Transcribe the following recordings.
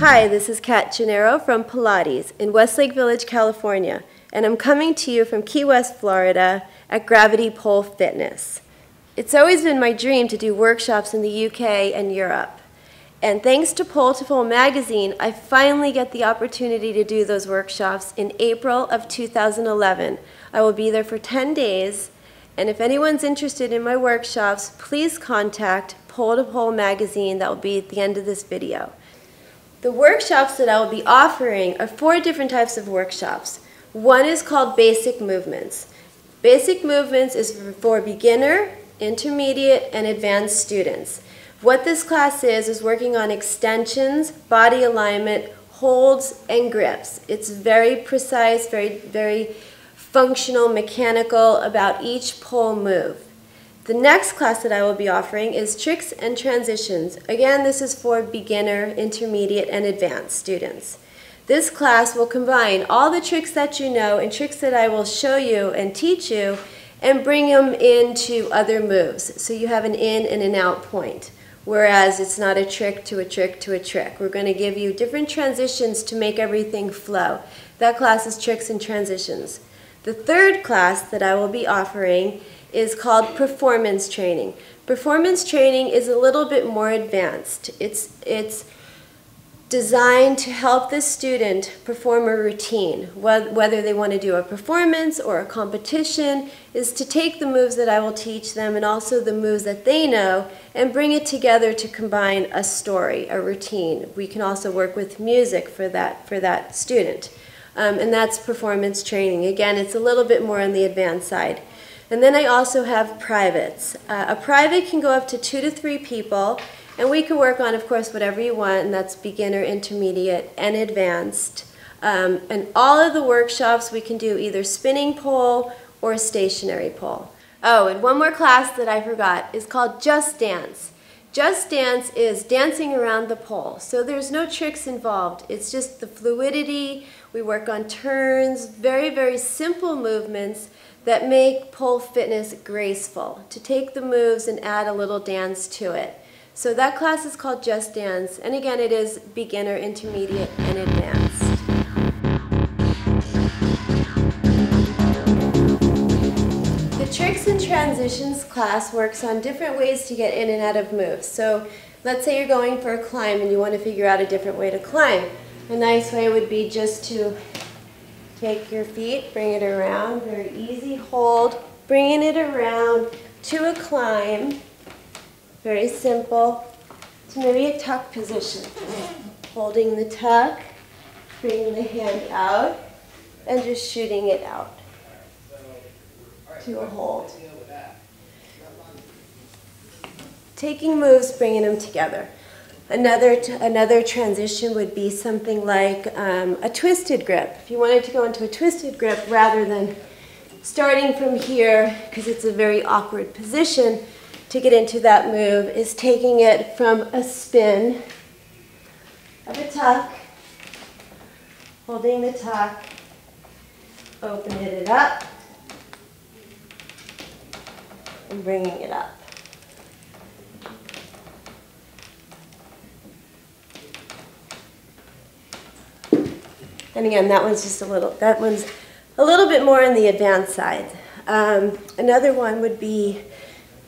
Hi, this is Caterina Gennaro from Pilates in Westlake Village, California, and I'm coming to you from Key West, Florida at Gravity Pole Fitness. It's always been my dream to do workshops in the UK and Europe, and thanks to Pole to Pole magazine, I finally get the opportunity to do those workshops in April of 2011. I will be there for 10 days, and if anyone's interested in my workshops, please contact Pole to Pole magazine. That will be at the end of this video. The workshops that I will be offering are 4 different types of workshops. One is called Basic Movements. Basic Movements is for beginner, intermediate, and advanced students. What this class is working on extensions, body alignment, holds, and grips. It's very precise, very functional, mechanical about each pole move. The next class that I will be offering is Tricks and Transitions. Again, this is for beginner, intermediate, and advanced students. This class will combine all the tricks that you know and tricks that I will show you and teach you and bring them into other moves. So you have an in and an out point, whereas it's not a trick to a trick to a trick. We're going to give you different transitions to make everything flow. That class is Tricks and Transitions. The third class that I will be offering is called Performance Training. Performance training is a little bit more advanced. It's designed to help the student perform a routine, whether they want to do a performance or a competition, is to take the moves that I will teach them and also the moves that they know and bring it together to combine a story, a routine. We can also work with music for that student. And that's performance training. Again, it's a little bit more on the advanced side. And then I also have privates. A private can go up to 2 to 3 people, and we can work on, of course, whatever you want, and that's beginner, intermediate, and advanced. And all of the workshops we can do either spinning pole or stationary pole. Oh, and one more class that I forgot is called Just Dance. Just Dance is dancing around the pole. So there's no tricks involved. It's just the fluidity. We work on turns, very simple movements that make pole fitness graceful, to take the moves and add a little dance to it. So that class is called Just Dance, and again it is beginner, intermediate, and advanced. The Tricks and Transitions class works on different ways to get in and out of moves. So let's say you're going for a climb and you want to figure out a different way to climb. A nice way would be just to take your feet, bring it around, very easy hold, bringing it around to a climb, very simple, to maybe a tuck position. Holding the tuck, bringing the hand out, and just shooting it out to a hold. Taking moves, bringing them together. Another transition would be something like a twisted grip. If you wanted to go into a twisted grip rather than starting from here, because it's a very awkward position to get into that move, is taking it from a spin of a tuck, holding the tuck, opening it up, and bringing it up. And again, that one's a little bit more on the advanced side. Another one would be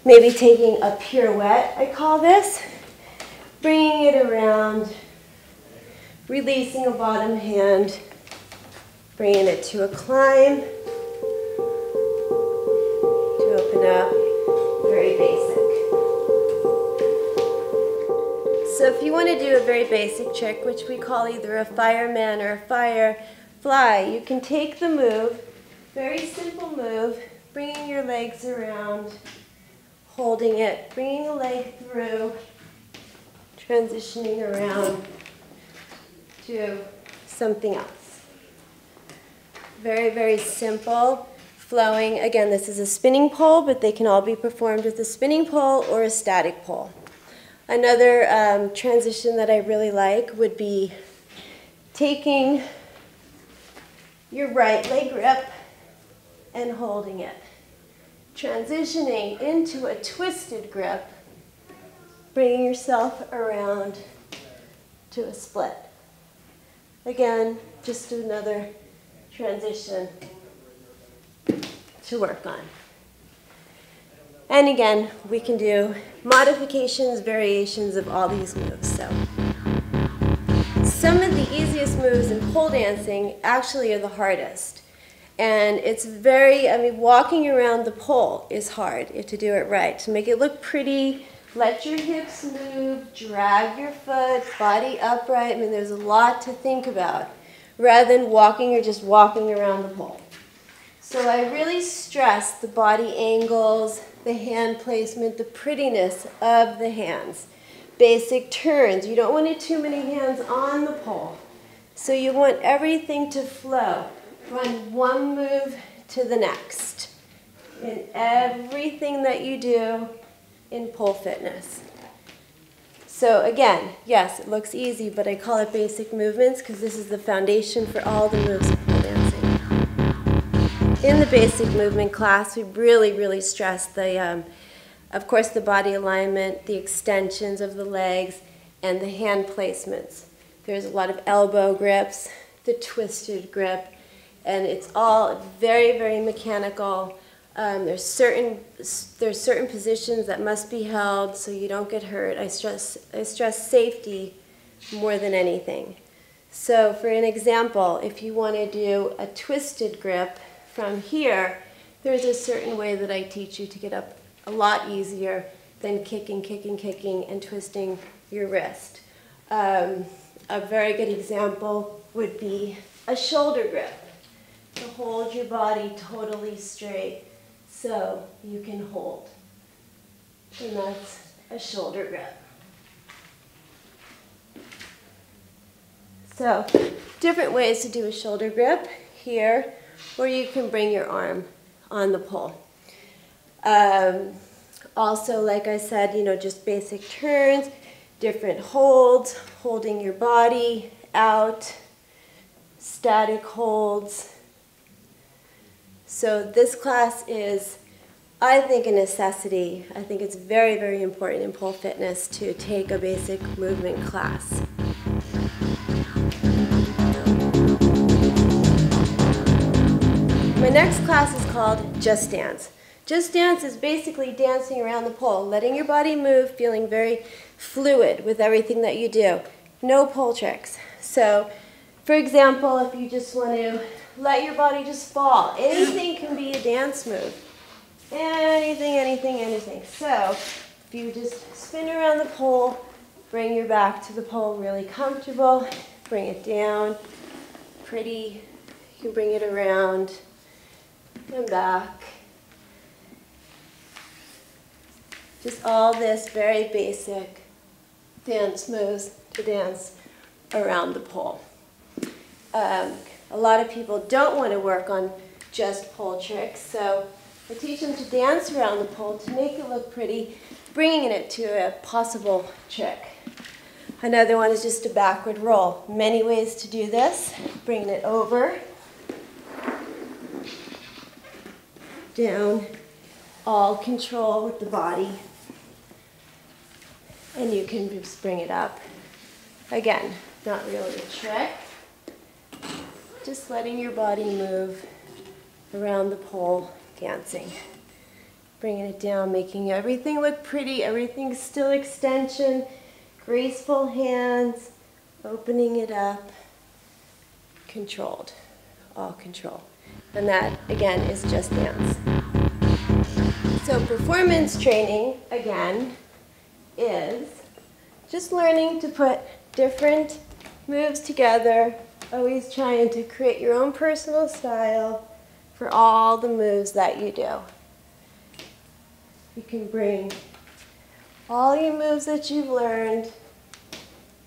maybe taking a pirouette, I call this, bringing it around, releasing a bottom hand, bringing it to a climb, to open up, very basic. So if you want to do a very basic trick, which we call either a fireman or a firefly, you can take the move, very simple move, bringing your legs around, holding it, bringing a leg through, transitioning around to something else. Very simple, flowing. Again, this is a spinning pole, but they can all be performed with a spinning pole or a static pole. Another transition that I really like would be taking your right leg grip and holding it. Transitioning into a twisted grip, bringing yourself around to a split. Again, just another transition to work on. And again, we can do modifications, variations of all these moves. So some of the easiest moves in pole dancing actually are the hardest. And it's walking around the pole is hard if to do it right. To make it look pretty, let your hips move, drag your foot, body upright. There's a lot to think about rather than just walking around the pole. So I really stress the body angles, the hand placement, the prettiness of the hands. Basic turns. You don't want too many hands on the pole. So you want everything to flow from one move to the next in everything that you do in pole fitness. So again, yes, it looks easy, but I call it basic movements because this is the foundation for all the moves of pole dancing. In the basic movement class, we really stress of course, the body alignment, the extensions of the legs, and the hand placements. There's a lot of elbow grips, the twisted grip, and it's all very mechanical. There's certain positions that must be held so you don't get hurt. I stress safety more than anything. So for an example, if you want to do a twisted grip from here, there's a certain way that I teach you to get up a lot easier than kicking and twisting your wrist. A very good example would be a shoulder grip. To hold your body totally straight so you can hold. And that's a shoulder grip. So, different ways to do a shoulder grip here, or you can bring your arm on the pole. Also, like I said, just basic turns, different holds, holding your body out, static holds. So this class is, I think, a necessity. I think it's very important in pole fitness to take a basic movement class. My next class is called Just Dance. Just Dance is basically dancing around the pole, letting your body move, feeling very fluid with everything that you do. No pole tricks. So, for example, if you just want to let your body just fall, anything can be a dance move. Anything. So, if you just spin around the pole, bring your back to the pole really comfortable, bring it down, pretty, you can bring it around and back. Just all this very basic dance moves to dance around the pole. A lot of people don't want to work on just pole tricks, so I teach them to dance around the pole to make it look pretty, bringing it to a possible trick. Another one is just a backward roll. Many ways to do this. Bringing it over, down, all control with the body. And you can just bring it up. Again, not really a trick. Just letting your body move around the pole, dancing. Bringing it down, making everything look pretty, everything's still extension, graceful hands, opening it up, controlled, all control. And that, again, is Just Dance. So performance training, again, is just learning to put different moves together, always trying to create your own personal style for all the moves that you do. You can bring all your moves that you've learned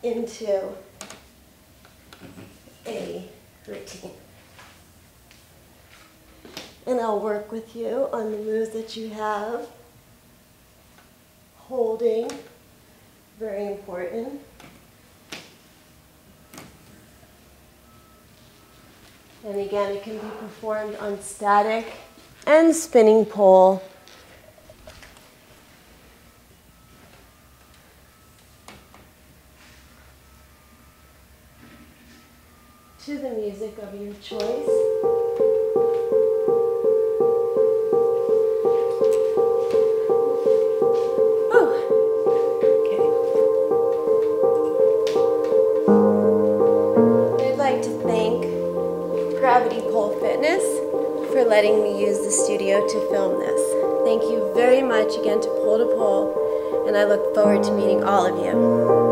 into a routine. And I'll work with you on the moves that you have. Holding, very important. And again, it can be performed on static and spinning pole. to the music of your choice. I'd like to thank Gravity Pole Fitness for letting me use the studio to film this. Thank you very much again to Pole, and I look forward to meeting all of you.